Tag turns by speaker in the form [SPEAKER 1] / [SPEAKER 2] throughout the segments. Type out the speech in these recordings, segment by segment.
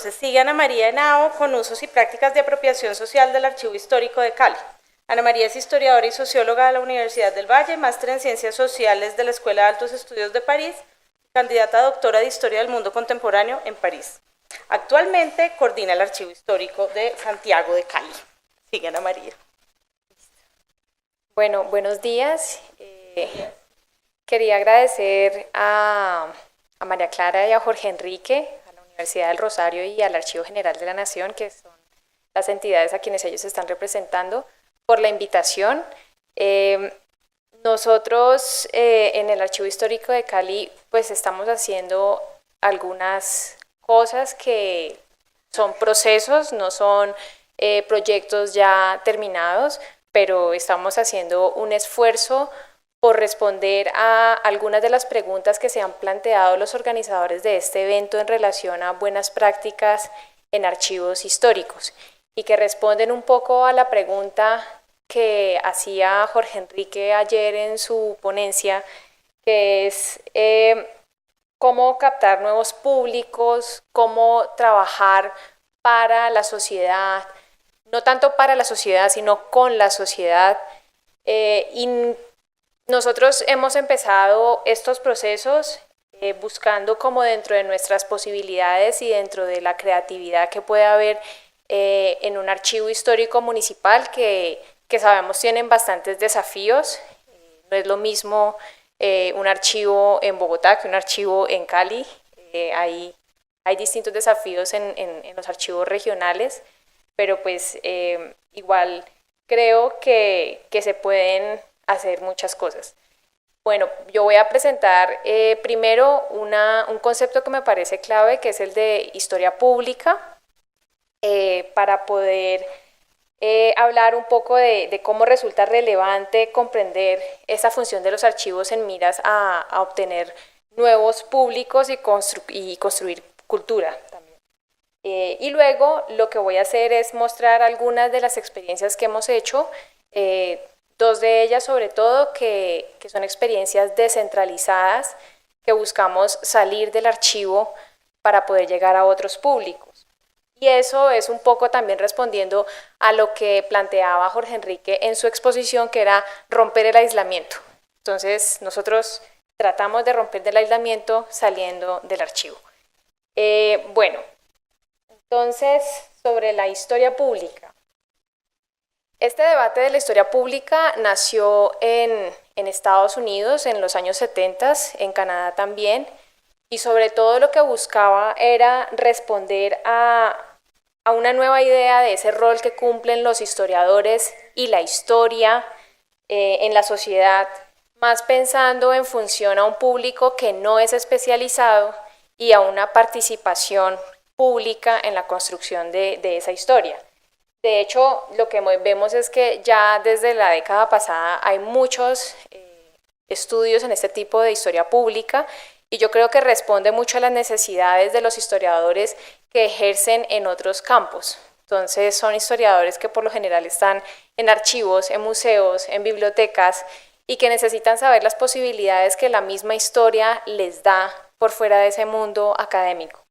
[SPEAKER 1] Entonces sigue Ana María Henao con usos y prácticas de apropiación social del Archivo Histórico de Cali. Ana María es historiadora y socióloga de la Universidad del Valle, máster en Ciencias Sociales de la Escuela de Altos Estudios de París, candidata a doctora de Historia del Mundo Contemporáneo en París. Actualmente coordina el Archivo Histórico de Santiago de Cali. Sigue Ana María.
[SPEAKER 2] Bueno, buenos días. Quería agradecer a María Clara y a Jorge Enrique, a la Universidad del Rosario y al Archivo General de la Nación, que son las entidades a quienes ellos están representando, por la invitación. Nosotros en el Archivo Histórico de Cali pues estamos haciendo algunas cosas que son procesos, no son proyectos ya terminados, pero estamos haciendo un esfuerzo por responder a algunas de las preguntas que se han planteado los organizadores de este evento en relación a buenas prácticas en archivos históricos y que responden un poco a la pregunta que hacía Jorge Enrique ayer en su ponencia, que es cómo captar nuevos públicos, cómo trabajar para la sociedad, no tanto para la sociedad, sino con la sociedad. Y nosotros hemos empezado estos procesos buscando como dentro de nuestras posibilidades y dentro de la creatividad que puede haber en un archivo histórico municipal que sabemos tienen bastantes desafíos. No es lo mismo un archivo en Bogotá que un archivo en Cali. Hay distintos desafíos en los archivos regionales, pero pues igual creo que se pueden hacer muchas cosas. Bueno, yo voy a presentar primero un concepto que me parece clave, que es el de historia pública, para poder hablar un poco de cómo resulta relevante comprender esa función de los archivos en miras a obtener nuevos públicos y construir cultura también. Y luego lo que voy a hacer es mostrar algunas de las experiencias que hemos hecho, dos de ellas sobre todo que son experiencias descentralizadas, que buscamos salir del archivo para poder llegar a otros públicos. Y eso es un poco también respondiendo a lo que planteaba Jorge Enrique en su exposición, que era romper el aislamiento. Entonces nosotros tratamos de romper el aislamiento saliendo del archivo. Bueno, entonces sobre la historia pública. Este debate de la historia pública nació en Estados Unidos en los años 70, en Canadá también, y sobre todo lo que buscaba era responder a una nueva idea de ese rol que cumplen los historiadores y la historia en la sociedad, más pensando en función a un público que no es especializado y a una participación pública en la construcción de esa historia. De hecho, lo que vemos es que ya desde la década pasada hay muchos estudios en este tipo de historia pública y yo creo que responde mucho a las necesidades de los historiadores que ejercen en otros campos. Entonces son historiadores que por lo general están en archivos, en museos, en bibliotecas y que necesitan saber las posibilidades que la misma historia les da por fuera de ese mundo académico.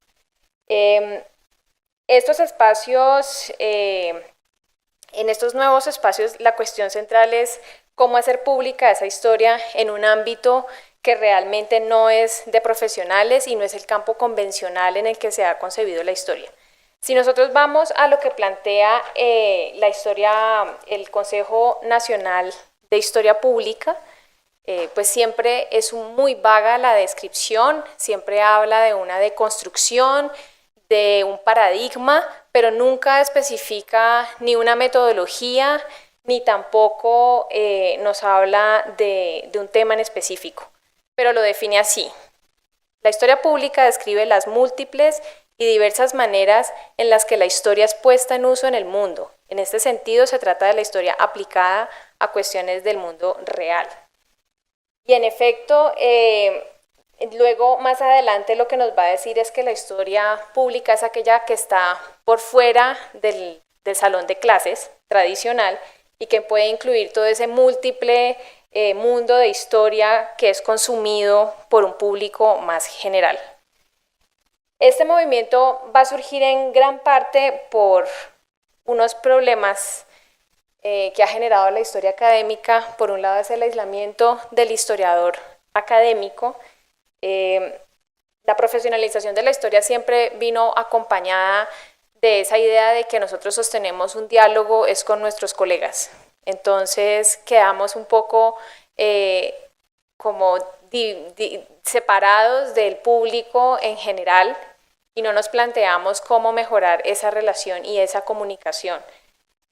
[SPEAKER 2] Estos espacios, en estos nuevos espacios, la cuestión central es cómo hacer pública esa historia en un ámbito que realmente no es de profesionales y no es el campo convencional en el que se ha concebido la historia. Si nosotros vamos a lo que plantea la historia, el Consejo Nacional de Historia Pública, pues siempre es muy vaga la descripción, siempre habla de una deconstrucción, de un paradigma, pero nunca especifica ni una metodología, ni tampoco nos habla de un tema en específico, pero lo define así. La historia pública describe las múltiples y diversas maneras en las que la historia es puesta en uso en el mundo. En este sentido, se trata de la historia aplicada a cuestiones del mundo real. Y en efecto, luego, más adelante, lo que nos va a decir es que la historia pública es aquella que está por fuera del salón de clases tradicional y que puede incluir todo ese múltiple mundo de historia que es consumido por un público más general. Este movimiento va a surgir en gran parte por unos problemas que ha generado la historia académica. Por un lado es el aislamiento del historiador académico. La profesionalización de la historia siempre vino acompañada de esa idea de que nosotros sostenemos un diálogo es con nuestros colegas. Entonces quedamos un poco como separados del público en general y no nos planteamos cómo mejorar esa relación y esa comunicación.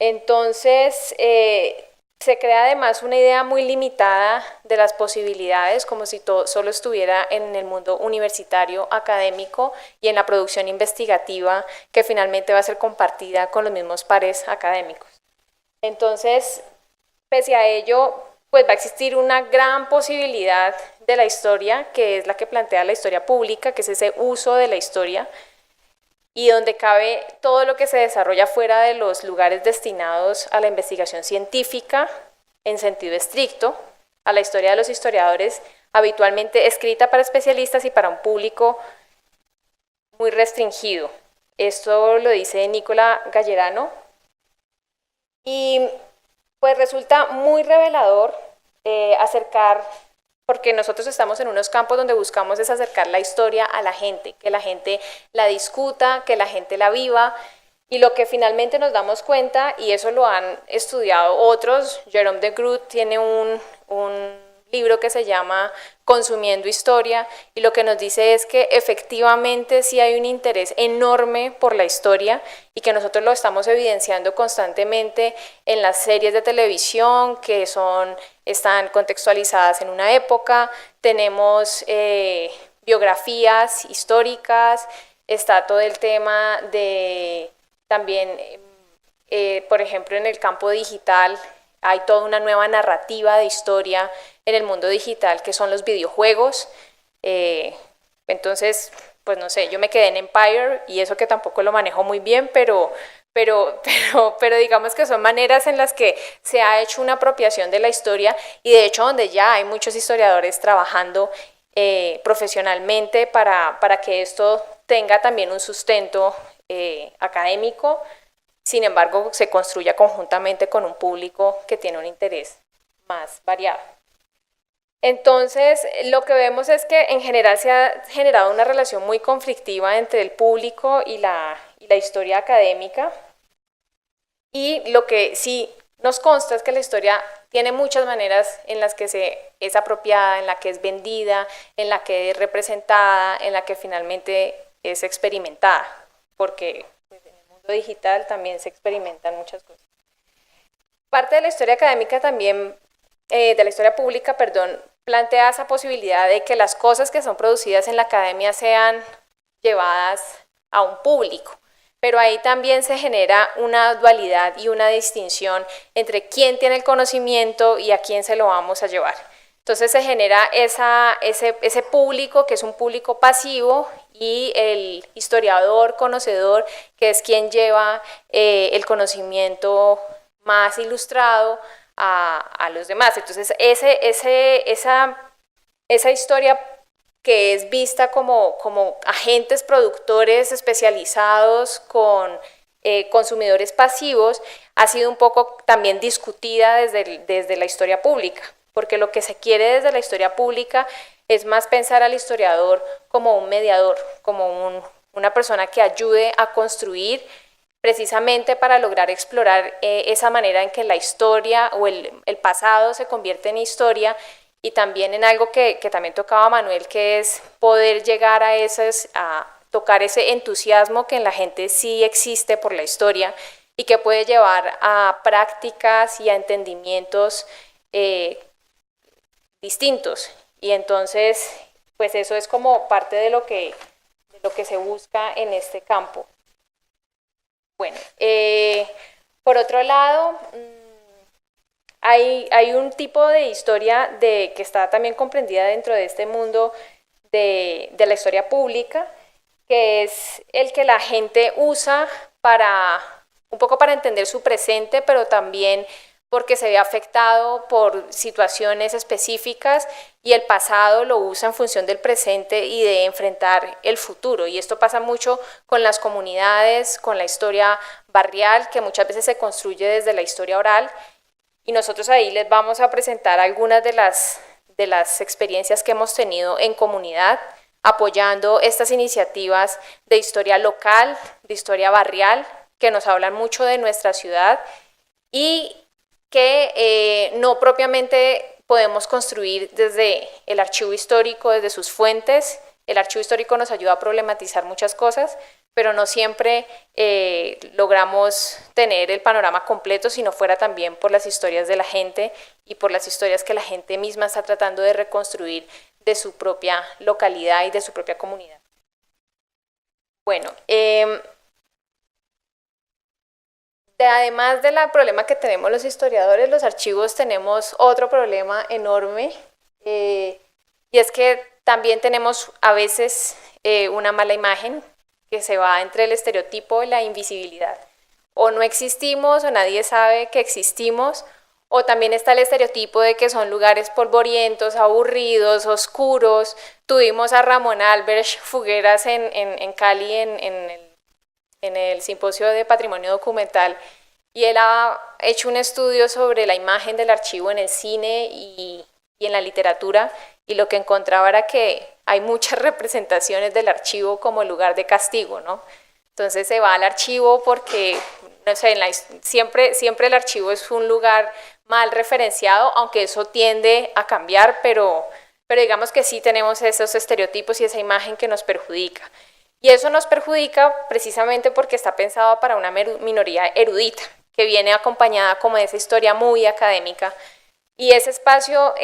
[SPEAKER 2] Entonces se crea además una idea muy limitada de las posibilidades, como si todo solo estuviera en el mundo universitario, académico y en la producción investigativa que finalmente va a ser compartida con los mismos pares académicos. Entonces, pese a ello, pues va a existir una gran posibilidad de la historia, que es la que plantea la historia pública, que es ese uso de la historia, y donde cabe todo lo que se desarrolla fuera de los lugares destinados a la investigación científica en sentido estricto, a la historia de los historiadores, habitualmente escrita para especialistas y para un público muy restringido. Esto lo dice Nicola Gallerano. Y pues resulta muy revelador acercar, porque nosotros estamos en unos campos donde buscamos es acercar la historia a la gente, que la gente la discuta, que la gente la viva, y lo que finalmente nos damos cuenta, y eso lo han estudiado otros, Jerome de Groot tiene un libro que se llama Consumiendo Historia, y lo que nos dice es que efectivamente sí hay un interés enorme por la historia y que nosotros lo estamos evidenciando constantemente en las series de televisión que están contextualizadas en una época, tenemos biografías históricas, está todo el tema de también, por ejemplo, en el campo digital, hay toda una nueva narrativa de historia en el mundo digital que son los videojuegos. Entonces, pues no sé, yo me quedé en Empire y eso que tampoco lo manejo muy bien, pero digamos que son maneras en las que se ha hecho una apropiación de la historia y de hecho donde ya hay muchos historiadores trabajando profesionalmente para que esto tenga también un sustento académico. Sin embargo, se construya conjuntamente con un público que tiene un interés más variado. Entonces, lo que vemos es que en general se ha generado una relación muy conflictiva entre el público y la historia académica. Y lo que sí nos consta es que la historia tiene muchas maneras en las que es apropiada, en la que es vendida, en la que es representada, en la que finalmente es experimentada, porque digital también se experimentan muchas cosas. Parte de la historia académica también, de la historia pública, perdón, plantea esa posibilidad de que las cosas que son producidas en la academia sean llevadas a un público, pero ahí también se genera una dualidad y una distinción entre quién tiene el conocimiento y a quién se lo vamos a llevar. Entonces se genera ese público que es un público pasivo y el historiador, conocedor, que es quien lleva el conocimiento más ilustrado a los demás. Entonces esa historia que es vista como agentes productores especializados con consumidores pasivos ha sido un poco también discutida desde la historia pública, porque lo que se quiere desde la historia pública es más pensar al historiador como un mediador, como una persona que ayude a construir precisamente para lograr explorar esa manera en que la historia o el pasado se convierte en historia y también en algo que también tocaba Manuel, que es poder llegar a tocar ese entusiasmo que en la gente sí existe por la historia y que puede llevar a prácticas y a entendimientos distintos. Y entonces, pues eso es como parte de lo que se busca en este campo. Bueno, por otro lado, hay un tipo de historia que está también comprendida dentro de este mundo de la historia pública, que es el que la gente usa un poco para entender su presente, pero también porque se ve afectado por situaciones específicas y el pasado lo usa en función del presente y de enfrentar el futuro. Y esto pasa mucho con las comunidades, con la historia barrial, que muchas veces se construye desde la historia oral. Y nosotros ahí les vamos a presentar algunas de las experiencias que hemos tenido en comunidad, apoyando estas iniciativas de historia local, de historia barrial, que nos hablan mucho de nuestra ciudad y que no propiamente podemos construir desde el archivo histórico, desde sus fuentes. El archivo histórico nos ayuda a problematizar muchas cosas, pero no siempre logramos tener el panorama completo si no fuera también por las historias de la gente y por las historias que la gente misma está tratando de reconstruir de su propia localidad y de su propia comunidad. Bueno, además del problema que tenemos los historiadores, los archivos tenemos otro problema enorme, y es que también tenemos a veces una mala imagen que se va entre el estereotipo y la invisibilidad. O no existimos, o nadie sabe que existimos, o también está el estereotipo de que son lugares polvorientos, aburridos, oscuros. Tuvimos a Ramón Albers Fugueras en Cali en el Simposio de Patrimonio Documental, y él ha hecho un estudio sobre la imagen del archivo en el cine y en la literatura, y lo que encontraba era que hay muchas representaciones del archivo como lugar de castigo, ¿no? Entonces se va al archivo porque, no sé, siempre el archivo es un lugar mal referenciado, aunque eso tiende a cambiar, pero digamos que sí tenemos esos estereotipos y esa imagen que nos perjudica. Y eso nos perjudica precisamente porque está pensado para una minoría erudita, que viene acompañada como de esa historia muy académica. Y ese espacio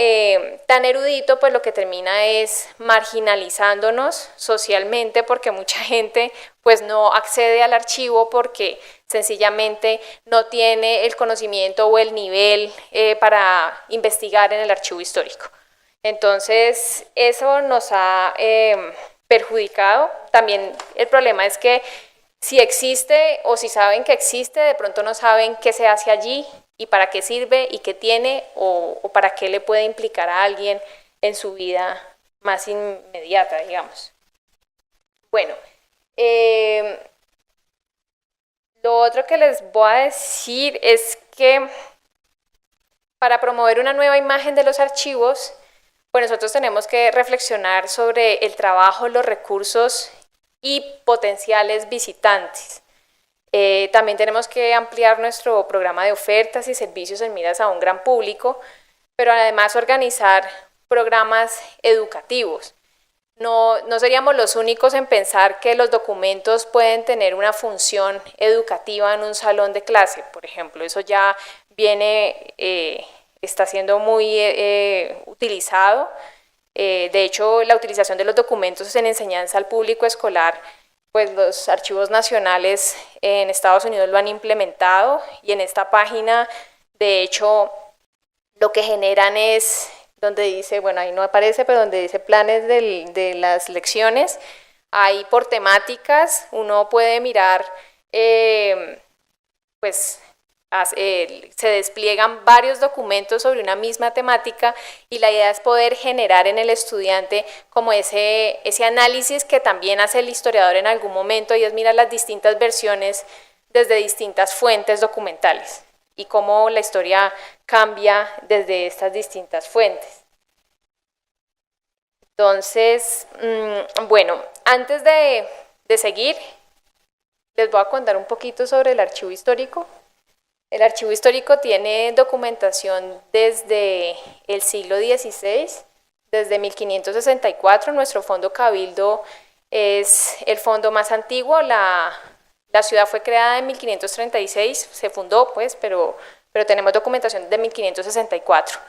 [SPEAKER 2] tan erudito, pues lo que termina es marginalizándonos socialmente, porque mucha gente pues no accede al archivo porque sencillamente no tiene el conocimiento o el nivel para investigar en el archivo histórico. Entonces eso nos ha perjudicado. También el problema es que si existe o si saben que existe, de pronto no saben qué se hace allí y para qué sirve y qué tiene o para qué le puede implicar a alguien en su vida más inmediata, digamos. Bueno, lo otro que les voy a decir es que para promover una nueva imagen de los archivos, pues nosotros tenemos que reflexionar sobre el trabajo, los recursos y potenciales visitantes. También tenemos que ampliar nuestro programa de ofertas y servicios en miras a un gran público, pero además organizar programas educativos. No seríamos los únicos en pensar que los documentos pueden tener una función educativa en un salón de clase, por ejemplo. Eso ya está siendo muy utilizado. De hecho, la utilización de los documentos en enseñanza al público escolar, pues los archivos nacionales en Estados Unidos lo han implementado, y en esta página, de hecho, lo que generan es, donde dice, bueno, ahí no aparece, pero donde dice planes de las lecciones, ahí por temáticas uno puede mirar, pues se despliegan varios documentos sobre una misma temática, y la idea es poder generar en el estudiante como ese análisis que también hace el historiador en algún momento, y es mirar las distintas versiones desde distintas fuentes documentales y cómo la historia cambia desde estas distintas fuentes. Entonces, bueno, antes de seguir, les voy a contar un poquito sobre el archivo histórico. El archivo histórico tiene documentación desde el siglo XVI, desde 1564. Nuestro fondo Cabildo es el fondo más antiguo. La ciudad fue creada en 1536, se fundó pues, pero tenemos documentación de 1564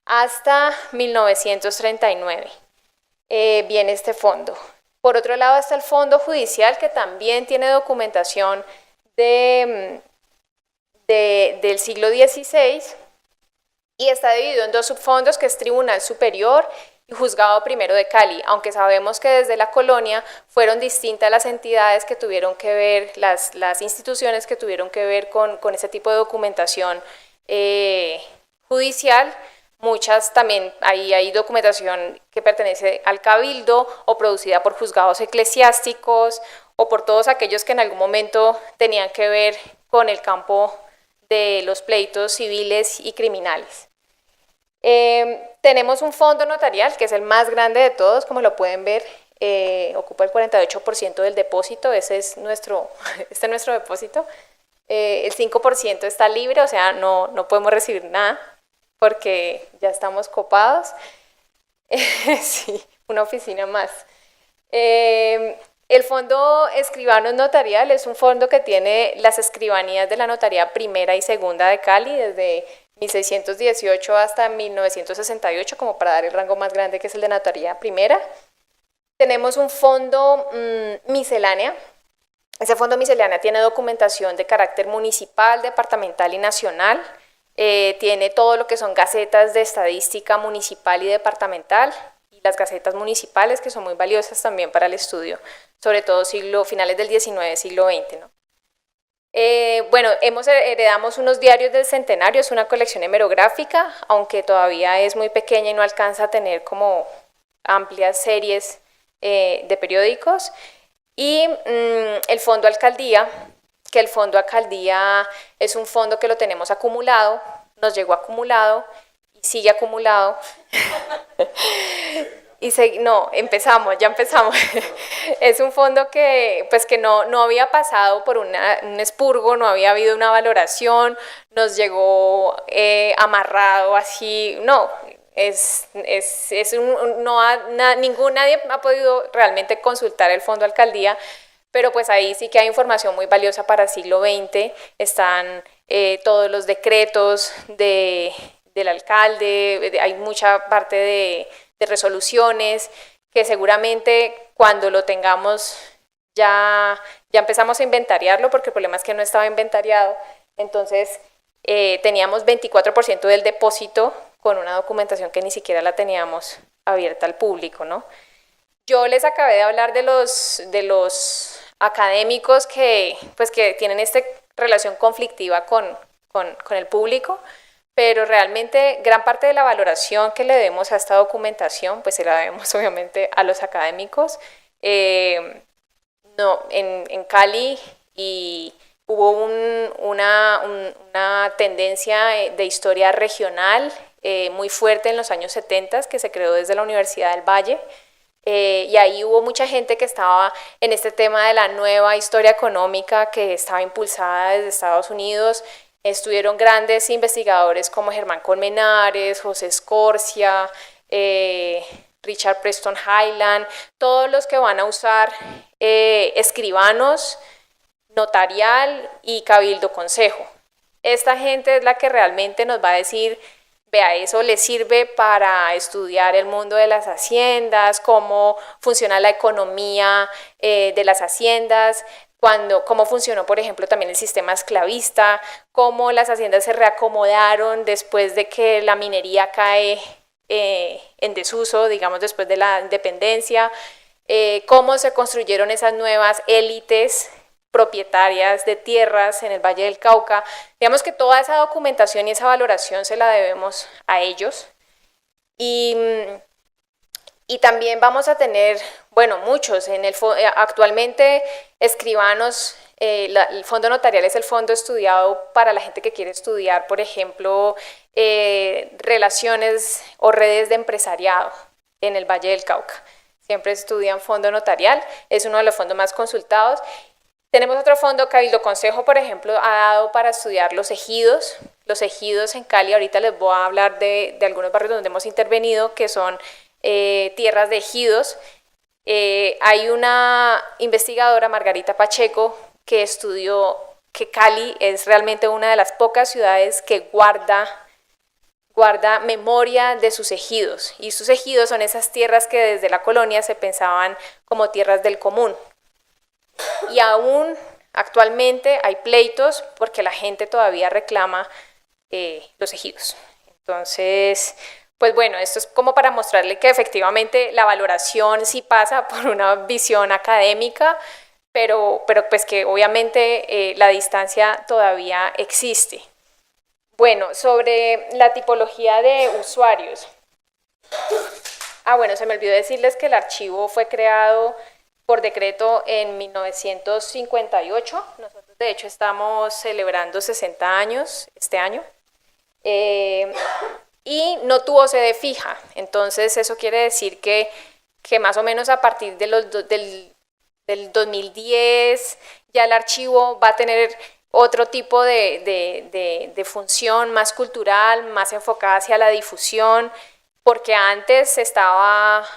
[SPEAKER 2] hasta 1939. Viene este fondo. Por otro lado está el fondo judicial, que también tiene documentación del siglo XVI, y está dividido en dos subfondos, que es Tribunal Superior y Juzgado Primero de Cali, aunque sabemos que desde la colonia fueron distintas las entidades que tuvieron que ver, las instituciones que tuvieron que ver con ese tipo de documentación judicial. Muchas también, ahí hay documentación que pertenece al cabildo o producida por juzgados eclesiásticos o por todos aquellos que en algún momento tenían que ver con el campo de los pleitos civiles y criminales. Tenemos un fondo notarial que es el más grande de todos, como lo pueden ver, ocupa el 48% del depósito, este es nuestro depósito. El 5% está libre, o sea, no podemos recibir nada porque ya estamos copados. Sí, una oficina más. El Fondo Escribanos Notarial es un fondo que tiene las escribanías de la Notaría Primera y Segunda de Cali desde 1618 hasta 1968, como para dar el rango más grande, que es el de Notaría Primera. Tenemos un fondo miscelánea. Ese fondo miscelánea tiene documentación de carácter municipal, departamental y nacional. Tiene todo lo que son gacetas de estadística municipal y departamental, y las gacetas municipales, que son muy valiosas también para el estudio, sobre todo finales del XIX, siglo XX, ¿no? Bueno, heredamos unos diarios del centenario, es una colección hemerográfica, aunque todavía es muy pequeña y no alcanza a tener como amplias series de periódicos. Y el Fondo Alcaldía, que el Fondo Alcaldía es un fondo que lo tenemos acumulado, nos llegó acumulado y sigue acumulado. Ya empezamos. Es un fondo que no había pasado por un expurgo, no había habido una valoración, nos llegó amarrado así, nadie ha podido realmente consultar el Fondo Alcaldía, pero pues ahí sí que hay información muy valiosa para el siglo XX, están todos los decretos del alcalde, hay mucha parte de resoluciones, que seguramente cuando lo tengamos ya empezamos a inventariarlo, porque el problema es que no estaba inventariado. Entonces teníamos 24% del depósito con una documentación que ni siquiera la teníamos abierta al público, ¿no? Yo les acabé de hablar de los académicos que tienen esta relación conflictiva con el público, pero realmente gran parte de la valoración que le debemos a esta documentación, pues se la debemos obviamente a los académicos. En Cali hubo una tendencia de historia regional muy fuerte en los años 70, que se creó desde la Universidad del Valle, y ahí hubo mucha gente que estaba en este tema de la nueva historia económica que estaba impulsada desde Estados Unidos. Estuvieron grandes investigadores como Germán Colmenares, José Escorcia, Richard Preston Highland, todos los que van a usar escribanos, notarial y cabildo consejo. Esta gente es la que realmente nos va a decir, vea, eso le sirve para estudiar el mundo de las haciendas, cómo funciona la economía de las haciendas, cómo funcionó, por ejemplo, también el sistema esclavista, cómo las haciendas se reacomodaron después de que la minería cae en desuso, digamos, después de la independencia, cómo se construyeron esas nuevas élites propietarias de tierras en el Valle del Cauca. Digamos que toda esa documentación y esa valoración se la debemos a ellos. Y también vamos a tener, muchos, actualmente escribanos, el fondo notarial es el fondo estudiado para la gente que quiere estudiar, por ejemplo, relaciones o redes de empresariado en el Valle del Cauca. Siempre estudian fondo notarial, es uno de los fondos más consultados. Tenemos otro fondo, Cabildo Consejo, por ejemplo, ha dado para estudiar los ejidos. Los ejidos en Cali, ahorita les voy a hablar de algunos barrios donde hemos intervenido, que son tierras de ejidos. Hay una investigadora, Margarita Pacheco, que estudió que Cali es realmente una de las pocas ciudades que guarda memoria de sus ejidos. Y sus ejidos son esas tierras que desde la colonia se pensaban como tierras del común. Y aún actualmente hay pleitos porque la gente todavía reclama los ejidos. Entonces, esto es como para mostrarle que efectivamente la valoración sí pasa por una visión académica, pero pues que obviamente la distancia todavía existe. Bueno, sobre la tipología de usuarios. Bueno, se me olvidó decirles que el archivo fue creado por decreto en 1958. Nosotros, de hecho, estamos celebrando 60 años este año. Y no tuvo sede fija. Entonces, eso quiere decir que más o menos a partir de del 2010 ya el archivo va a tener otro tipo de función más cultural, más enfocada hacia la difusión, porque antes estaba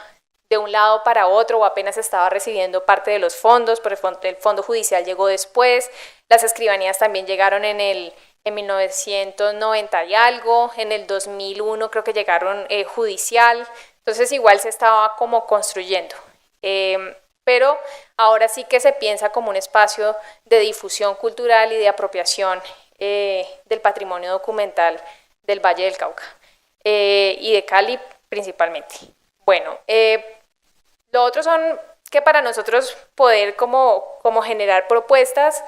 [SPEAKER 2] de un lado para otro o apenas estaba recibiendo parte de los fondos, pero el fondo judicial llegó después, las escribanías también llegaron en 1990 y algo, en el 2001 creo que llegaron judicial, entonces igual se estaba como construyendo. Pero ahora sí que se piensa como un espacio de difusión cultural y de apropiación del patrimonio documental del Valle del Cauca y de Cali principalmente. Bueno, lo otro son que para nosotros poder como generar propuestas,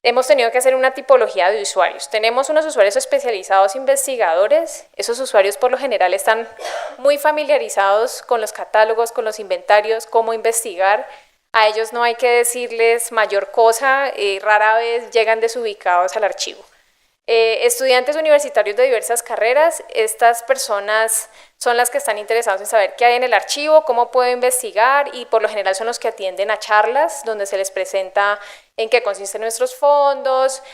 [SPEAKER 2] hemos tenido que hacer una tipología de usuarios. Tenemos unos usuarios especializados investigadores. Esos usuarios por lo general están muy familiarizados con los catálogos, con los inventarios, cómo investigar. A ellos no hay que decirles mayor cosa, rara vez llegan desubicados al archivo. Estudiantes universitarios de diversas carreras, estas personas son las que están interesados en saber qué hay en el archivo, cómo puedo investigar, y por lo general son los que atienden a charlas donde se les presenta en qué consisten nuestros fondos,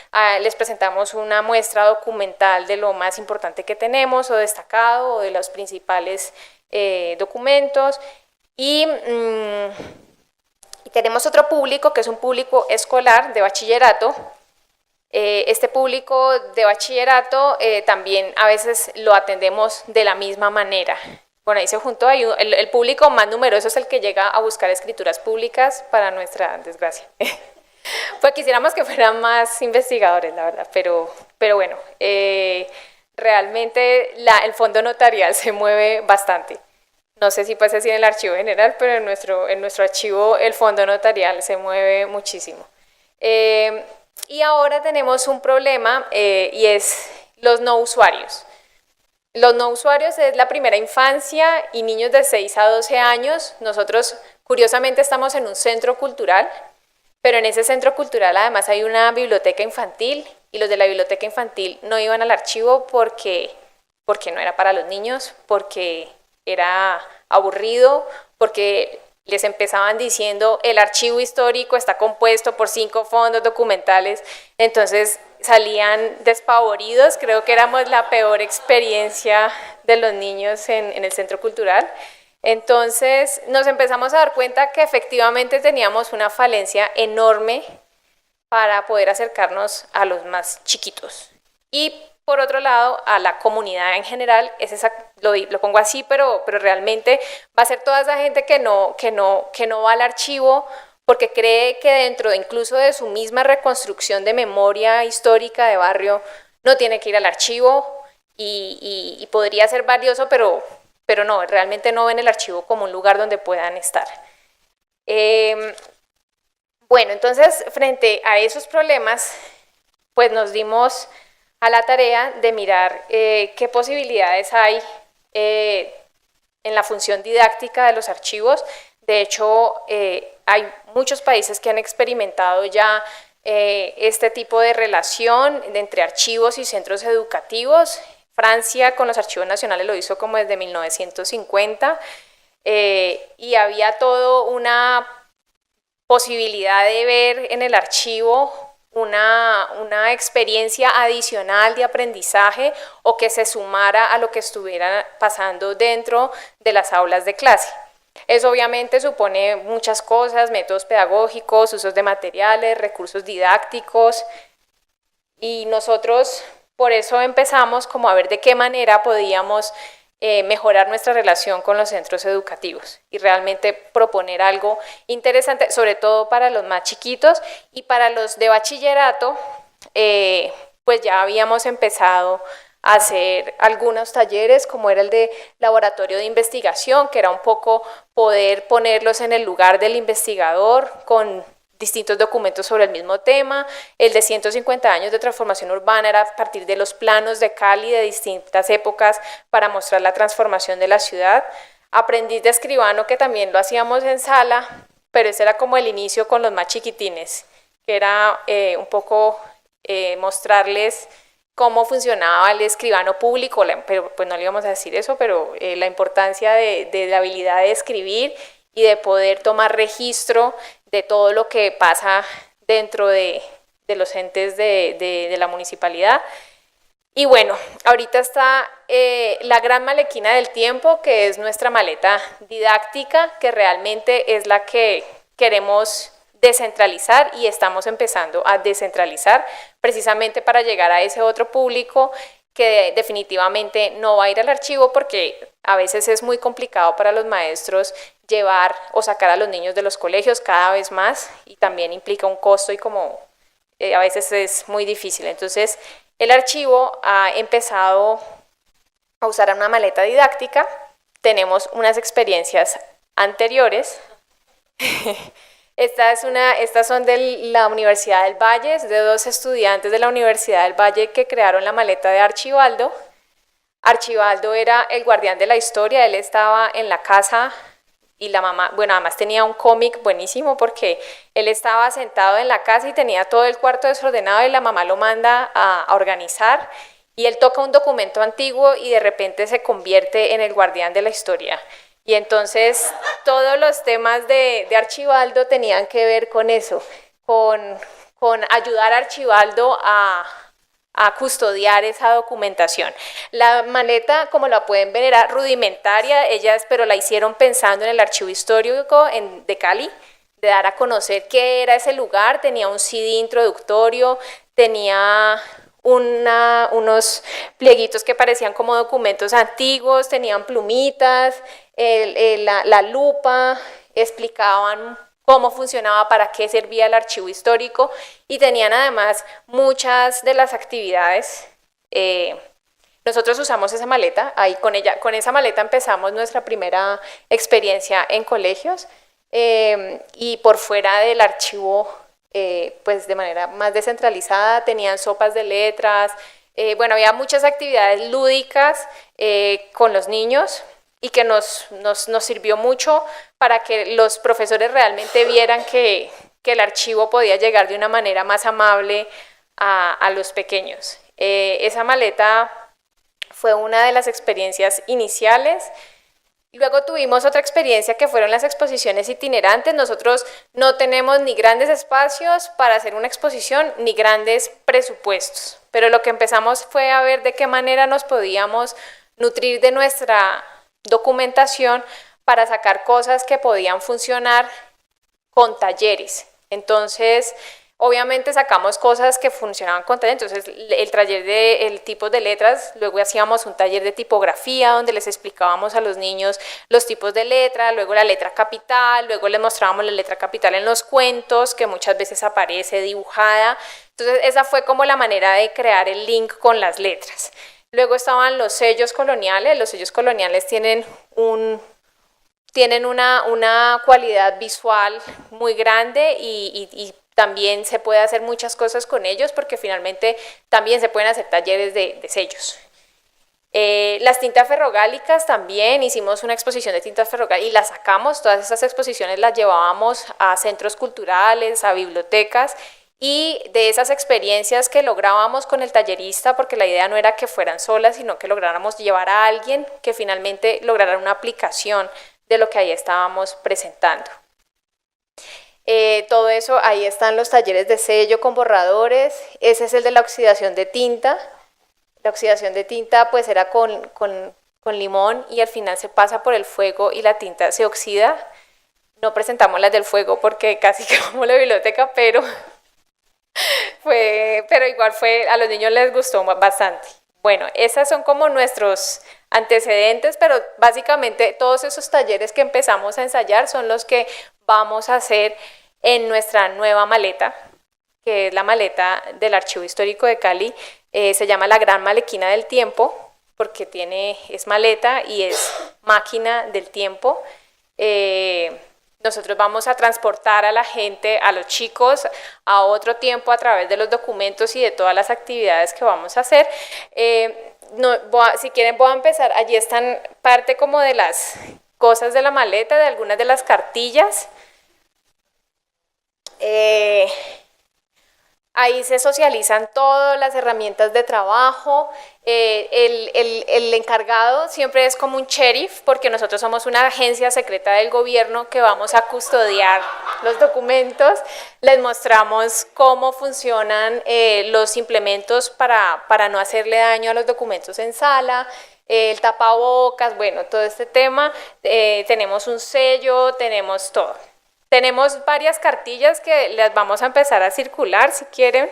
[SPEAKER 2] les presentamos una muestra documental de lo más importante que tenemos o destacado o de los principales documentos, y tenemos otro público que es un público escolar de bachillerato. Este público de bachillerato también a veces lo atendemos de la misma manera. Bueno, ahí se juntó, el público más numeroso es el que llega a buscar escrituras públicas, para nuestra desgracia. Pues quisiéramos que fueran más investigadores, la verdad, pero bueno, realmente el fondo notarial se mueve bastante. No sé si pasa así en el archivo general, pero en nuestro archivo el fondo notarial se mueve muchísimo. Y ahora tenemos un problema y es los no usuarios. Los no usuarios es la primera infancia y niños de 6 a 12 años. Nosotros, curiosamente, estamos en un centro cultural, pero en ese centro cultural además hay una biblioteca infantil, y los de la biblioteca infantil no iban al archivo porque no era para los niños, porque era aburrido, porque les empezaban diciendo el archivo histórico está compuesto por 5 fondos documentales, entonces salían despavoridos. Creo que éramos la peor experiencia de los niños en el centro cultural. Entonces nos empezamos a dar cuenta que efectivamente teníamos una falencia enorme para poder acercarnos a los más chiquitos. Y por otro lado, a la comunidad en general, lo pongo así, pero realmente va a ser toda esa gente que no va al archivo porque cree que dentro incluso de su misma reconstrucción de memoria histórica de barrio no tiene que ir al archivo y podría ser valioso, pero no, realmente no ven el archivo como un lugar donde puedan estar. Bueno, entonces, frente a esos problemas, pues nos dimos a la tarea de mirar qué posibilidades hay en la función didáctica de los archivos. De hecho, hay muchos países que han experimentado ya este tipo de relación entre archivos y centros educativos. Francia con los archivos nacionales lo hizo como desde 1950 y había todo una posibilidad de ver en el archivo una experiencia adicional de aprendizaje o que se sumara a lo que estuviera pasando dentro de las aulas de clase. Eso obviamente supone muchas cosas, métodos pedagógicos, usos de materiales, recursos didácticos, y nosotros por eso empezamos como a ver de qué manera podíamos mejorar nuestra relación con los centros educativos y realmente proponer algo interesante, sobre todo para los más chiquitos. Y para los de bachillerato, pues ya habíamos empezado a hacer algunos talleres, como era el de laboratorio de investigación, que era un poco poder ponerlos en el lugar del investigador con distintos documentos sobre el mismo tema. El de 150 años de transformación urbana era a partir de los planos de Cali de distintas épocas para mostrar la transformación de la ciudad. Aprendiz de escribano, que también lo hacíamos en sala, pero ese era como el inicio con los más chiquitines, que era un poco mostrarles cómo funcionaba el escribano público, pero pues no le íbamos a decir eso, pero la importancia de la habilidad de escribir y de poder tomar registro de todo lo que pasa dentro de los entes de la municipalidad. Y bueno, ahorita está la gran malequina del tiempo, que es nuestra maleta didáctica, que realmente es la que queremos descentralizar y estamos empezando a descentralizar precisamente para llegar a ese otro público que definitivamente no va a ir al archivo, porque a veces es muy complicado para los maestros llevar o sacar a los niños de los colegios cada vez más, y también implica un costo y como a veces es muy difícil. Entonces el archivo ha empezado a usar una maleta didáctica. Tenemos unas experiencias anteriores. Estas son de la Universidad del Valle, es de 2 estudiantes de la Universidad del Valle que crearon la maleta de Archibaldo. Archibaldo era el guardián de la historia, él estaba en la casa y la mamá, bueno, además tenía un cómic buenísimo porque él estaba sentado en la casa y tenía todo el cuarto desordenado y la mamá lo manda a organizar y él toca un documento antiguo y de repente se convierte en el guardián de la historia. Y entonces todos los temas de Archibaldo tenían que ver con eso, con ayudar a Archibaldo a custodiar esa documentación. La maleta, como la pueden ver, era rudimentaria, pero la hicieron pensando en el archivo histórico de Cali, de dar a conocer qué era ese lugar. Tenía un CD introductorio, tenía unos plieguitos que parecían como documentos antiguos, tenían plumitas, la lupa, explicaban cómo funcionaba, para qué servía el archivo histórico, y tenían además muchas de las actividades. Nosotros usamos esa maleta, con esa maleta empezamos nuestra primera experiencia en colegios, y por fuera del archivo, pues de manera más descentralizada, tenían sopas de letras, bueno, había muchas actividades lúdicas con los niños, y que nos sirvió mucho para que los profesores realmente vieran que el archivo podía llegar de una manera más amable a los pequeños. Esa maleta fue una de las experiencias iniciales. Luego tuvimos otra experiencia que fueron las exposiciones itinerantes. Nosotros no tenemos ni grandes espacios para hacer una exposición ni grandes presupuestos, pero lo que empezamos fue a ver de qué manera nos podíamos nutrir de nuestra documentación para sacar cosas que podían funcionar con talleres. Entonces, obviamente sacamos cosas que funcionaban con talleres. Entonces, el taller de tipos de letras, luego hacíamos un taller de tipografía donde les explicábamos a los niños los tipos de letra, luego la letra capital, luego les mostrábamos la letra capital en los cuentos, que muchas veces aparece dibujada. Entonces, esa fue como la manera de crear el link con las letras. Luego estaban los sellos coloniales. Los sellos coloniales tienen una cualidad visual muy grande y también se puede hacer muchas cosas con ellos, porque finalmente también se pueden hacer talleres de sellos. Las tintas ferrogálicas también, hicimos una exposición de tintas ferrogálicas y las sacamos. Todas esas exposiciones las llevábamos a centros culturales, a bibliotecas, y de esas experiencias que lográbamos con el tallerista, porque la idea no era que fueran solas, sino que lográramos llevar a alguien que finalmente lograra una aplicación de lo que ahí estábamos presentando. Todo eso, ahí están los talleres de sello con borradores. Ese es el de la oxidación de tinta. La oxidación de tinta pues era con limón, y al final se pasa por el fuego y la tinta se oxida. No presentamos las del fuego porque casi quemamos la biblioteca, pero igual a los niños les gustó bastante. Bueno, esas son como nuestros antecedentes, pero básicamente todos esos talleres que empezamos a ensayar son los que vamos a hacer en nuestra nueva maleta, que es la maleta del Archivo Histórico de Cali. Se llama la Gran Malequina del Tiempo, porque es maleta y es máquina del tiempo. nosotros vamos a transportar a la gente, a los chicos, a otro tiempo a través de los documentos y de todas las actividades que vamos a hacer. Si quieren voy a empezar, allí están parte como de las cosas de la maleta, de algunas de las cartillas. Ahí se socializan todas las herramientas de trabajo. El encargado siempre es como un sheriff, porque nosotros somos una agencia secreta del gobierno que vamos a custodiar los documentos. Les mostramos cómo funcionan los implementos para no hacerle daño a los documentos en sala, el tapabocas, bueno, todo este tema. Tenemos un sello, tenemos todo. Tenemos varias cartillas que las vamos a empezar a circular si quieren.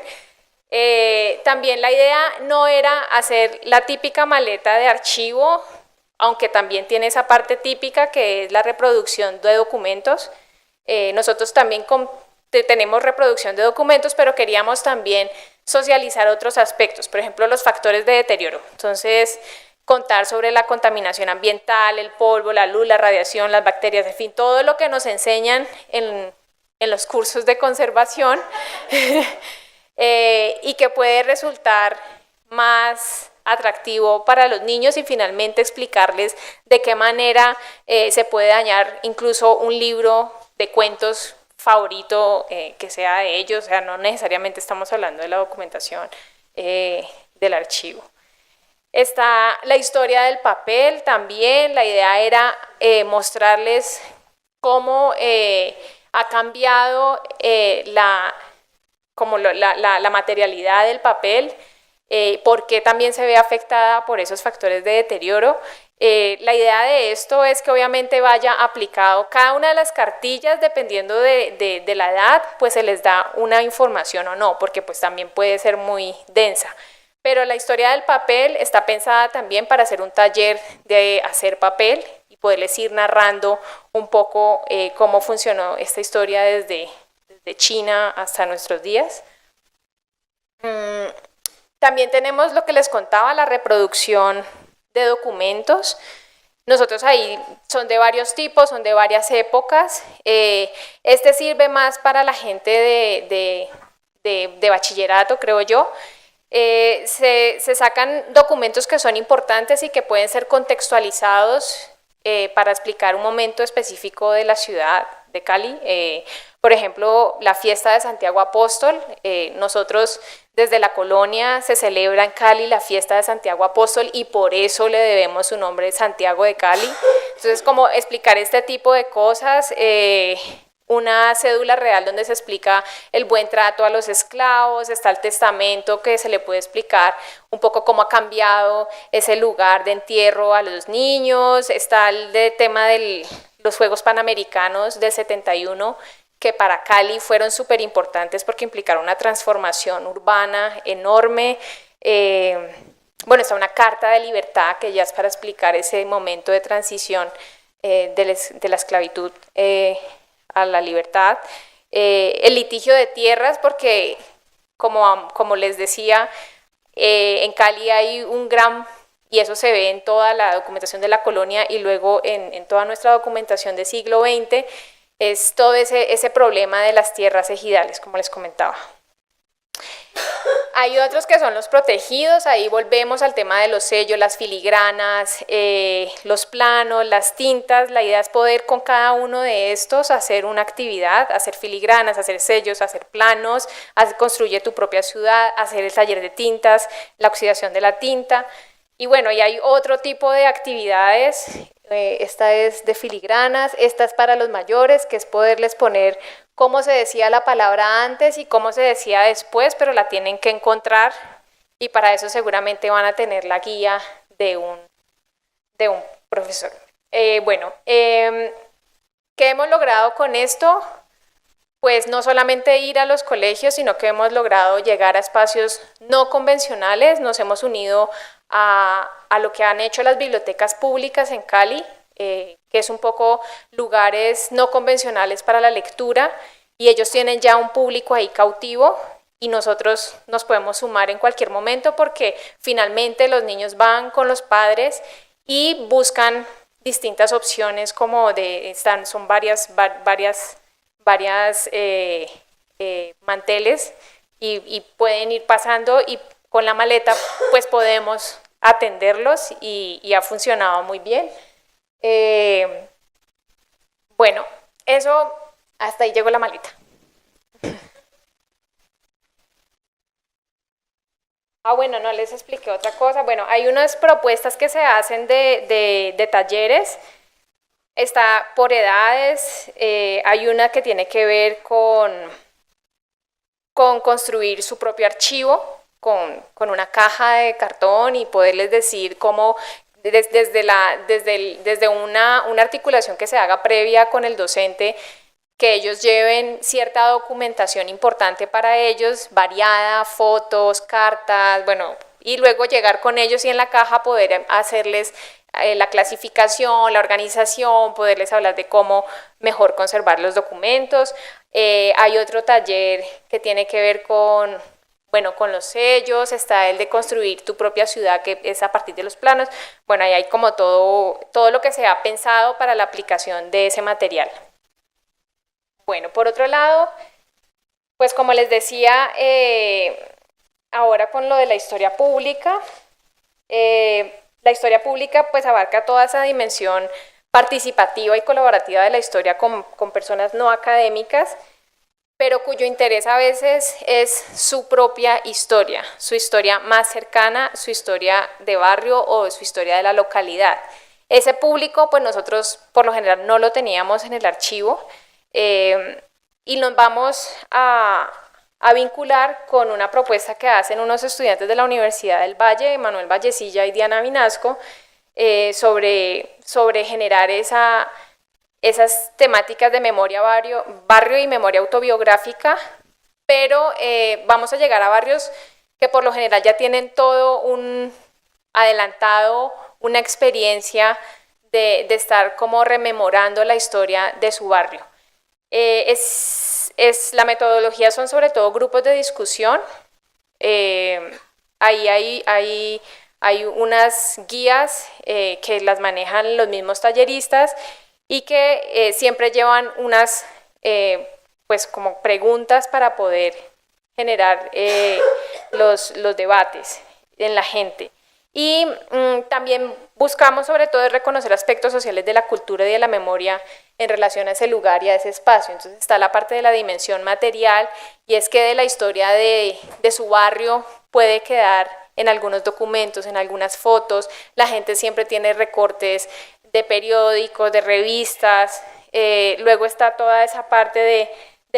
[SPEAKER 2] También la idea no era hacer la típica maleta de archivo, aunque también tiene esa parte típica que es la reproducción de documentos. Nosotros también tenemos reproducción de documentos, pero queríamos también socializar otros aspectos, por ejemplo, los factores de deterioro. Entonces, contar sobre la contaminación ambiental, el polvo, la luz, la radiación, las bacterias, en fin, todo lo que nos enseñan en los cursos de conservación y que puede resultar más atractivo para los niños y finalmente explicarles de qué manera se puede dañar incluso un libro de cuentos favorito que sea de ellos, o sea, no necesariamente estamos hablando de la documentación del archivo. Está la historia del papel también. La idea era mostrarles cómo ha cambiado la materialidad del papel, por qué también se ve afectada por esos factores de deterioro. La idea de esto es que obviamente vaya aplicado cada una de las cartillas, dependiendo de la edad, pues se les da una información o no, porque pues también puede ser muy densa. Pero la historia del papel está pensada también para hacer un taller de hacer papel y poderles ir narrando un poco cómo funcionó esta historia desde China hasta nuestros días. También tenemos lo que les contaba, la reproducción de documentos. Nosotros ahí son de varios tipos, son de varias épocas. Este sirve más para la gente de bachillerato, creo yo. Se sacan documentos que son importantes y que pueden ser contextualizados para explicar un momento específico de la ciudad de Cali. Por ejemplo, la fiesta de Santiago Apóstol. Nosotros desde la colonia se celebra en Cali la fiesta de Santiago Apóstol y por eso le debemos su nombre Santiago de Cali. Entonces, como explicar este tipo de cosas, una cédula real donde se explica el buen trato a los esclavos, está el testamento que se le puede explicar un poco cómo ha cambiado ese lugar de entierro a los niños, está el tema de los Juegos Panamericanos del 71, que para Cali fueron súper importantes porque implicaron una transformación urbana enorme. Bueno, está una carta de libertad que ya es para explicar ese momento de transición de la esclavitud a la libertad. El litigio de tierras, porque como les decía, en Cali hay un gran, y eso se ve en toda la documentación de la colonia y luego en toda nuestra documentación del siglo XX, es todo ese problema de las tierras ejidales, como les comentaba. Hay otros que son los protegidos, ahí volvemos al tema de los sellos, las filigranas, los planos, las tintas. La idea es poder con cada uno de estos hacer una actividad, hacer filigranas, hacer sellos, hacer planos, construye tu propia ciudad, hacer el taller de tintas, la oxidación de la tinta. Y bueno, y hay otro tipo de actividades, esta es de filigranas, esta es para los mayores, que es poderles poner cómo se decía la palabra antes y cómo se decía después, pero la tienen que encontrar y para eso seguramente van a tener la guía de un profesor. ¿Qué hemos logrado con esto? Pues no solamente ir a los colegios, sino que hemos logrado llegar a espacios no convencionales. Nos hemos unido a lo que han hecho las bibliotecas públicas en Cali, que es un poco lugares no convencionales para la lectura, y ellos tienen ya un público ahí cautivo y nosotros nos podemos sumar en cualquier momento porque finalmente los niños van con los padres y buscan distintas opciones como son varias manteles y pueden ir pasando y con la maleta pues podemos atenderlos y ha funcionado muy bien. Bueno, eso, hasta ahí llegó la maleta. Bueno, no les expliqué otra cosa. Bueno, hay unas propuestas que se hacen de talleres. Está por edades. Hay una que tiene que ver con construir su propio archivo con una caja de cartón y poderles decir cómo desde una articulación que se haga previa con el docente, que ellos lleven cierta documentación importante para ellos, variada, fotos, cartas, bueno, y luego llegar con ellos y en la caja poder hacerles la clasificación, la organización, poderles hablar de cómo mejor conservar los documentos. Hay otro taller que tiene que ver con los sellos, está el de construir tu propia ciudad, que es a partir de los planos. Bueno, ahí hay como todo lo que se ha pensado para la aplicación de ese material. Bueno, por otro lado, pues como les decía, ahora con lo de la historia pública pues abarca toda esa dimensión participativa y colaborativa de la historia con personas no académicas, pero cuyo interés a veces es su propia historia, su historia más cercana, su historia de barrio o su historia de la localidad. Ese público, pues nosotros por lo general no lo teníamos en el archivo, y nos vamos a vincular con una propuesta que hacen unos estudiantes de la Universidad del Valle, Manuel Vallecilla y Diana Vinasco, sobre generar esas temáticas de memoria barrio y memoria autobiográfica, pero vamos a llegar a barrios que por lo general ya tienen todo un adelantado, una experiencia de estar como rememorando la historia de su barrio. La metodología son sobre todo grupos de discusión. Ahí hay unas guías que las manejan los mismos talleristas y que siempre llevan unas pues como preguntas para poder generar los debates en la gente. Y también buscamos sobre todo reconocer aspectos sociales de la cultura y de la memoria en relación a ese lugar y a ese espacio. Entonces está la parte de la dimensión material, y es que de la historia de su barrio puede quedar en algunos documentos, en algunas fotos. La gente siempre tiene recortes de periódicos, de revistas. Luego está toda esa parte de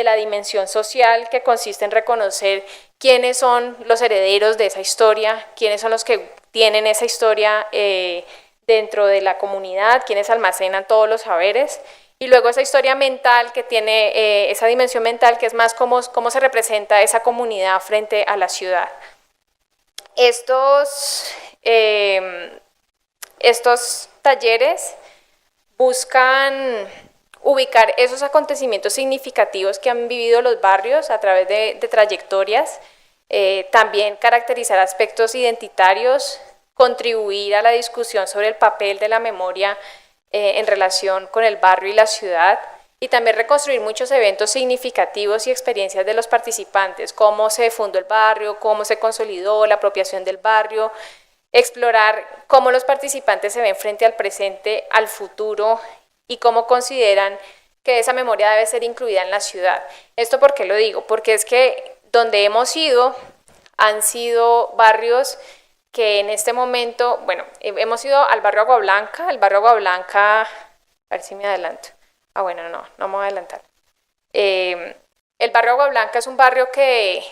[SPEAKER 2] la dimensión social, que consiste en reconocer quiénes son los herederos de esa historia, quiénes son los que tienen esa historia dentro de la comunidad, quienes almacenan todos los saberes. Y luego esa historia mental que tiene, esa dimensión mental, que es más cómo se representa esa comunidad frente a la ciudad. Estos talleres buscan ubicar esos acontecimientos significativos que han vivido los barrios a través de trayectorias, también caracterizar aspectos identitarios, contribuir a la discusión sobre el papel de la memoria en relación con el barrio y la ciudad, y también reconstruir muchos eventos significativos y experiencias de los participantes, cómo se fundó el barrio, cómo se consolidó la apropiación del barrio, explorar cómo los participantes se ven frente al presente, al futuro, y cómo consideran que esa memoria debe ser incluida en la ciudad. ¿Esto por qué lo digo? Porque es que donde hemos ido han sido barrios que en este momento, bueno, hemos ido al barrio Agua Blanca. El barrio Agua Blanca, a ver si me adelanto. Bueno, no me voy a adelantar. El barrio Agua Blanca es un barrio que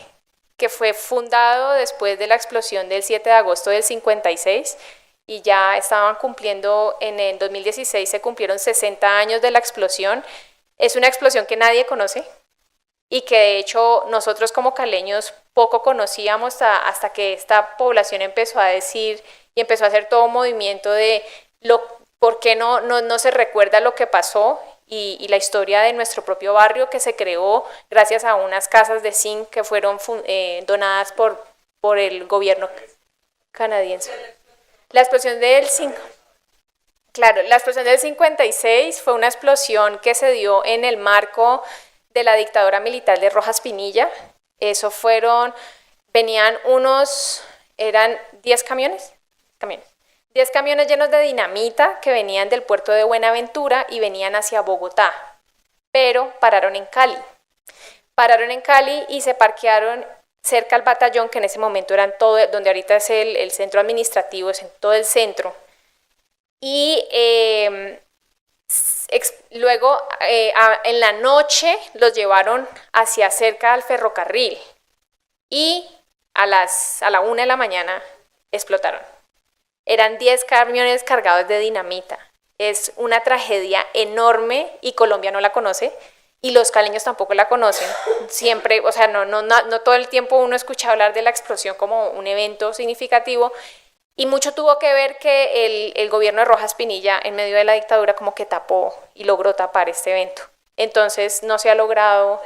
[SPEAKER 2] fue fundado después de la explosión del 7 de agosto del 56, y ya estaban cumpliendo, en el 2016 se cumplieron 60 años de la explosión. Es una explosión que nadie conoce y que de hecho nosotros como caleños poco conocíamos hasta que esta población empezó a decir y empezó a hacer todo un movimiento de por qué no se recuerda lo que pasó y la historia de nuestro propio barrio, que se creó gracias a unas casas de zinc que fueron donadas por el gobierno canadiense. La explosión del zinc, Claro, la explosión del 56 fue una explosión que se dio en el marco de la dictadura militar de Rojas Pinilla. Eso venían eran 10 camiones, 10 camiones llenos de dinamita que venían del puerto de Buenaventura y venían hacia Bogotá, pero pararon en Cali. Pararon en Cali y se parquearon cerca al batallón, que en ese momento eran todo, donde ahorita es el centro administrativo, es en todo el centro. Y luego en la noche los llevaron hacia cerca al ferrocarril y a la 1 de la mañana explotaron. Eran 10 camiones cargados de dinamita. Es una tragedia enorme y Colombia no la conoce y los caleños tampoco la conocen. Siempre, o sea, no todo el tiempo uno escucha hablar de la explosión como un evento significativo. Y mucho tuvo que ver que el gobierno de Rojas Pinilla, en medio de la dictadura, como que tapó y logró tapar este evento. Entonces no se ha logrado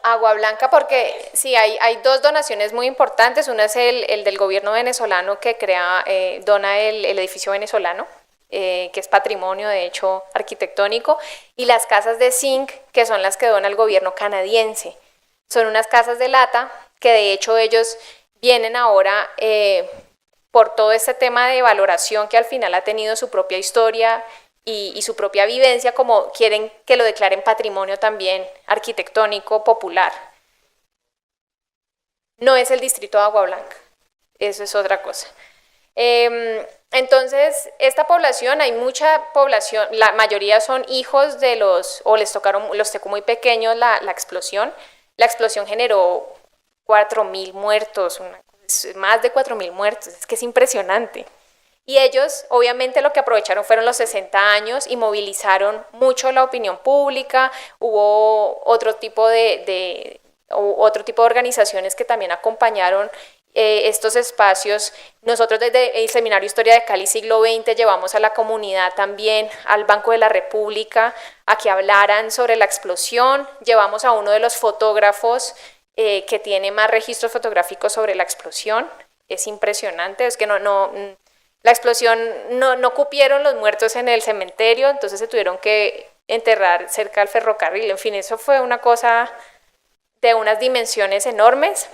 [SPEAKER 2] Agua Blanca, porque sí, hay dos donaciones muy importantes. Una es el del gobierno venezolano que dona el edificio venezolano, que es patrimonio, de hecho, arquitectónico, y las casas de zinc, que son las que dona el gobierno canadiense. Son unas casas de lata que de hecho ellos vienen ahora por todo este tema de valoración que al final ha tenido su propia historia y su propia vivencia, como quieren que lo declaren patrimonio también arquitectónico popular. No es el distrito de Agua Blanca, eso es otra cosa. Entonces, esta población, hay mucha población, la mayoría son hijos o les tocó muy pequeños la explosión. La explosión generó 4.000 muertos, más de 4.000 muertos, es que es impresionante. Y ellos obviamente lo que aprovecharon fueron los 60 años y movilizaron mucho la opinión pública. Hubo otro tipo de organizaciones que también acompañaron estos espacios. Nosotros desde el Seminario Historia de Cali Siglo XX llevamos a la comunidad también al Banco de la República a que hablaran sobre la explosión. Llevamos a uno de los fotógrafos que tiene más registros fotográficos sobre la explosión. Es impresionante, es que la explosión no cupieron los muertos en el cementerio, entonces se tuvieron que enterrar cerca del ferrocarril. En fin, eso fue una cosa de unas dimensiones enormes.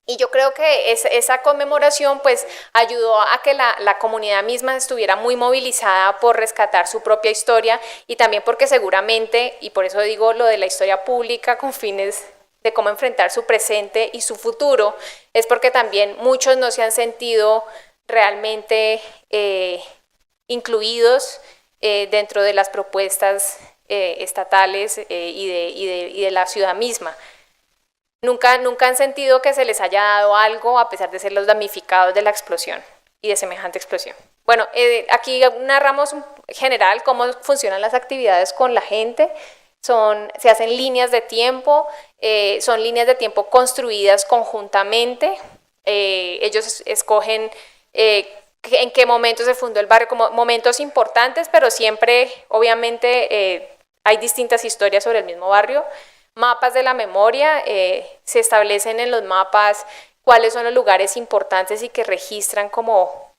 [SPEAKER 2] Y yo creo que esa conmemoración pues ayudó a que la comunidad misma estuviera muy movilizada por rescatar su propia historia y también porque seguramente, y por eso digo lo de la historia pública con fines de cómo enfrentar su presente y su futuro, es porque también muchos no se han sentido realmente incluidos dentro de las propuestas estatales y de la ciudad misma. Nunca han sentido que se les haya dado algo a pesar de ser los damnificados de la explosión y de semejante explosión. Bueno, aquí narramos en general cómo funcionan las actividades con la gente. Se hacen líneas de tiempo, son líneas de tiempo construidas conjuntamente. Ellos escogen en qué momento se fundó el barrio, como momentos importantes, pero siempre, obviamente, hay distintas historias sobre el mismo barrio. Mapas de la memoria, se establecen en los mapas cuáles son los lugares importantes y que registran como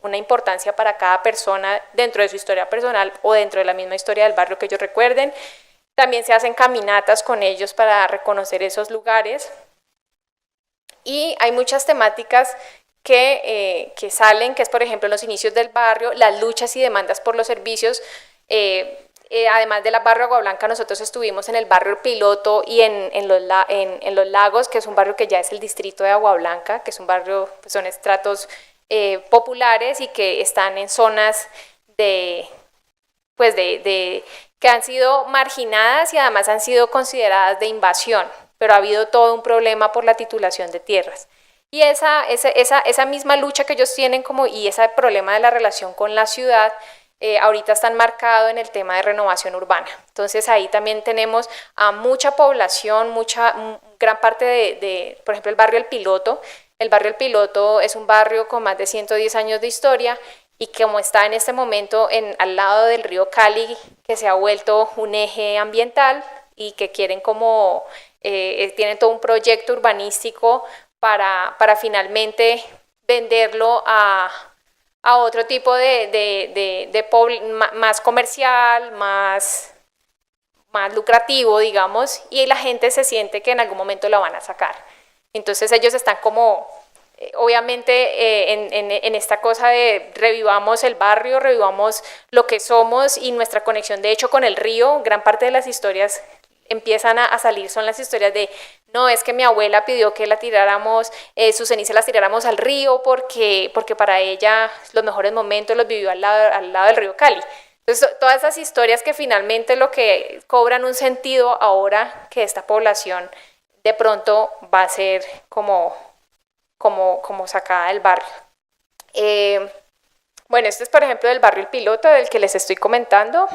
[SPEAKER 2] una importancia para cada persona dentro de su historia personal o dentro de la misma historia del barrio que ellos recuerden. También se hacen caminatas con ellos para reconocer esos lugares. Y hay muchas temáticas que salen, que es por ejemplo los inicios del barrio, las luchas y demandas por los servicios. Además del barrio Agua Blanca, nosotros estuvimos en el barrio Piloto y en los Lagos, que es un barrio que ya es el distrito de Agua Blanca, que es un barrio, pues son estratos populares y que están en zonas que han sido marginadas y además han sido consideradas de invasión, pero ha habido todo un problema por la titulación de tierras. Y esa misma lucha que ellos tienen y ese problema de la relación con la ciudad, ahorita están marcados en el tema de renovación urbana. Entonces ahí también tenemos a mucha población, gran parte por ejemplo, el barrio El Piloto. El barrio El Piloto es un barrio con más de 110 años de historia y como está en este momento al lado del río Cali, que se ha vuelto un eje ambiental y que quieren tienen todo un proyecto urbanístico para finalmente venderlo a otro tipo más comercial, más lucrativo, digamos, y la gente se siente que en algún momento lo van a sacar. Entonces ellos están como, obviamente, en esta cosa de revivamos el barrio, revivamos lo que somos y nuestra conexión, de hecho, con el río. Gran parte de las historias empiezan a salir, son las historias de, no, es que mi abuela pidió que la tiráramos, sus cenizas las tiráramos al río porque para ella los mejores momentos los vivió al lado del río Cali. Entonces, todas esas historias que finalmente lo que cobran un sentido ahora que esta población de pronto va a ser como sacada del barrio. Bueno, este es por ejemplo del barrio El Piloto, del que les estoy comentando.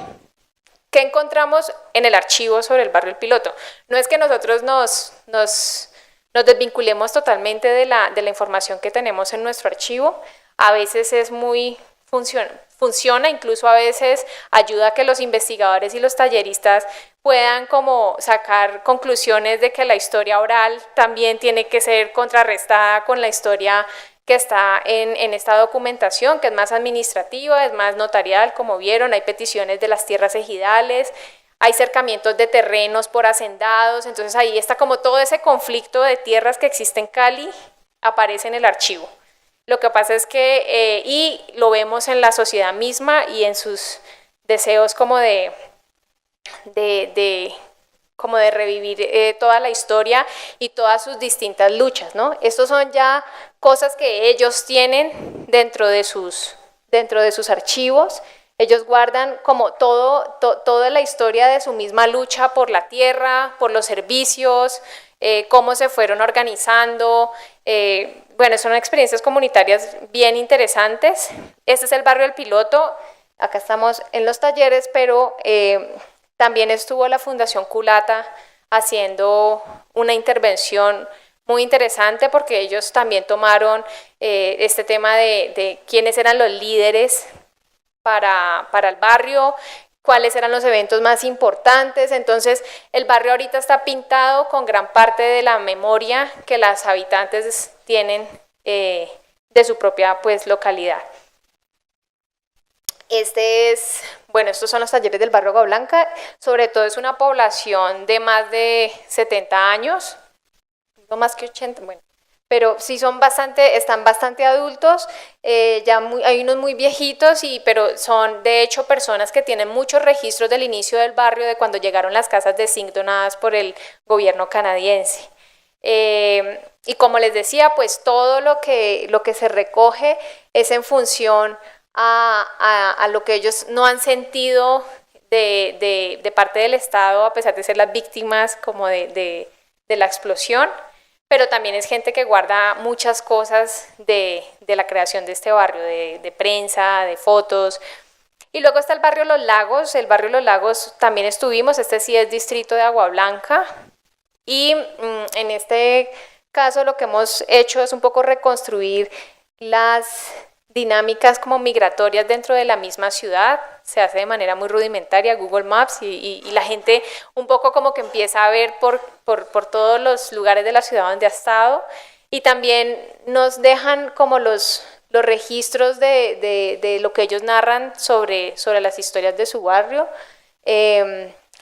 [SPEAKER 2] ¿Qué encontramos en el archivo sobre el barrio El Piloto? No es que nosotros nos desvinculemos totalmente de la información que tenemos en nuestro archivo. A veces es muy funciona, incluso a veces ayuda a que los investigadores y los talleristas puedan como sacar conclusiones de que la historia oral también tiene que ser contrarrestada con la historia que está en esta documentación, que es más administrativa, es más notarial, como vieron, hay peticiones de las tierras ejidales, hay cercamientos de terrenos por hacendados, entonces ahí está como todo ese conflicto de tierras que existe en Cali, aparece en el archivo. Lo que pasa es que, y lo vemos en la sociedad misma y en sus deseos como de revivir toda la historia y todas sus distintas luchas, ¿no? Estos son ya cosas que ellos tienen dentro de sus archivos. Ellos guardan como toda la historia de su misma lucha por la tierra, por los servicios, cómo se fueron organizando. Bueno, son experiencias comunitarias bien interesantes. Este es el barrio El Piloto. Acá estamos en los talleres, pero también estuvo la Fundación Culata haciendo una intervención muy interesante porque ellos también tomaron este tema de quiénes eran los líderes para el barrio, cuáles eran los eventos más importantes. Entonces el barrio ahorita está pintado con gran parte de la memoria que las habitantes tienen de su propia pues localidad. Estos son los talleres del barrio Agua Blanca. Sobre todo es una población de más de 70 años, no más que 80, bueno, pero sí están bastante adultos, hay unos muy viejitos, pero son de hecho personas que tienen muchos registros del inicio del barrio, de cuando llegaron las casas de zinc donadas por el gobierno canadiense. Y como les decía, pues todo lo que se recoge es en función a lo que ellos no han sentido de parte del Estado, a pesar de ser las víctimas como de la explosión, pero también es gente que guarda muchas cosas de la creación de este barrio, de prensa, de fotos. Y luego está el barrio Los Lagos. El barrio Los Lagos también estuvimos, este sí es distrito de Agua Blanca, y en este caso lo que hemos hecho es un poco reconstruir las dinámicas como migratorias dentro de la misma ciudad. Se hace de manera muy rudimentaria, Google Maps, y la gente un poco como que empieza a ver por todos los lugares de la ciudad donde ha estado, y también nos dejan como los registros de lo que ellos narran sobre las historias de su barrio.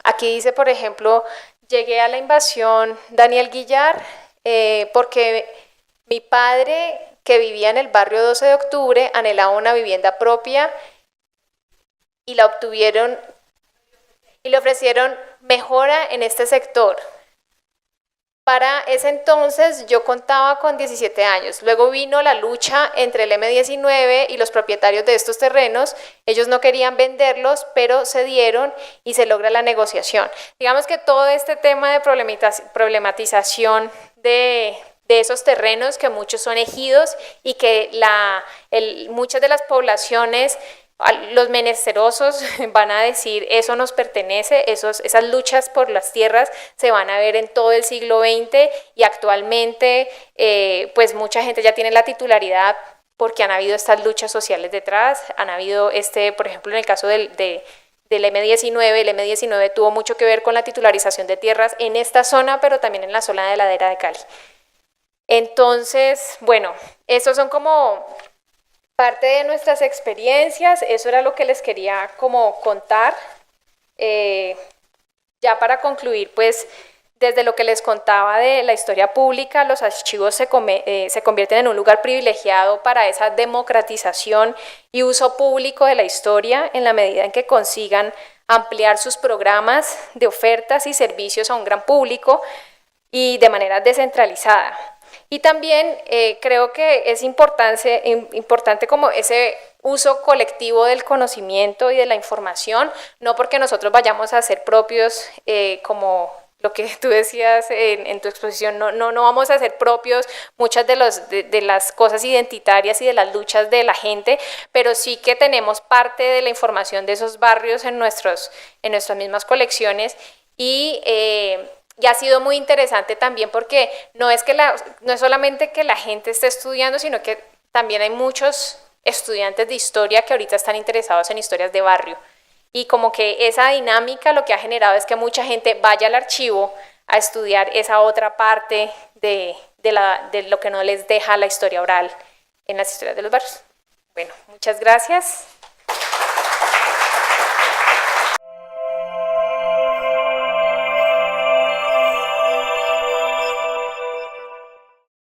[SPEAKER 2] Aquí dice, por ejemplo, llegué a la invasión Daniel Guillar porque mi padre, que vivía en el barrio 12 de octubre, anhelaba una vivienda propia y la obtuvieron y le ofrecieron mejora en este sector. Para ese entonces yo contaba con 17 años. Luego vino la lucha entre el M19 y los propietarios de estos terrenos. Ellos no querían venderlos, pero cedieron y se logra la negociación. Digamos que todo este tema de problematización de esos terrenos, que muchos son ejidos y que muchas de las poblaciones, los menesterosos, van a decir eso nos pertenece. Esas luchas por las tierras se van a ver en todo el siglo XX, y actualmente pues mucha gente ya tiene la titularidad porque han habido estas luchas sociales detrás. Han habido, por ejemplo, en el caso del M19, el M19 tuvo mucho que ver con la titularización de tierras en esta zona, pero también en la zona de ladera de Cali. Entonces, bueno, estos son como parte de nuestras experiencias, eso era lo que les quería como contar. Ya para concluir, pues desde lo que les contaba de la historia pública, los archivos se convierten en un lugar privilegiado para esa democratización y uso público de la historia en la medida en que consigan ampliar sus programas de ofertas y servicios a un gran público y de manera descentralizada. Y también creo que es importante como ese uso colectivo del conocimiento y de la información, no porque nosotros vayamos a ser propios, como lo que tú decías en tu exposición, no vamos a ser propios muchas de las cosas identitarias y de las luchas de la gente, pero sí que tenemos parte de la información de esos barrios en nuestras mismas colecciones y ha sido muy interesante también porque no es solamente que la gente esté estudiando, sino que también hay muchos estudiantes de historia que ahorita están interesados en historias de barrio. Y como que esa dinámica lo que ha generado es que mucha gente vaya al archivo a estudiar esa otra parte de lo que no les deja la historia oral en las historias de los barrios. Bueno, muchas gracias.